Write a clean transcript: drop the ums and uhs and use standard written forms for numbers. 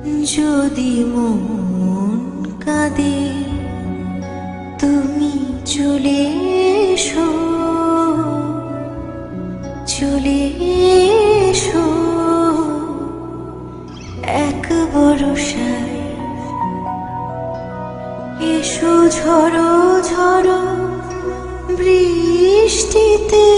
যদি মন কাঁদে তুমি চলে এসো, চলে এসো এক বরষায়। এসো ঝড়ো ঝড়ো বৃষ্টিতে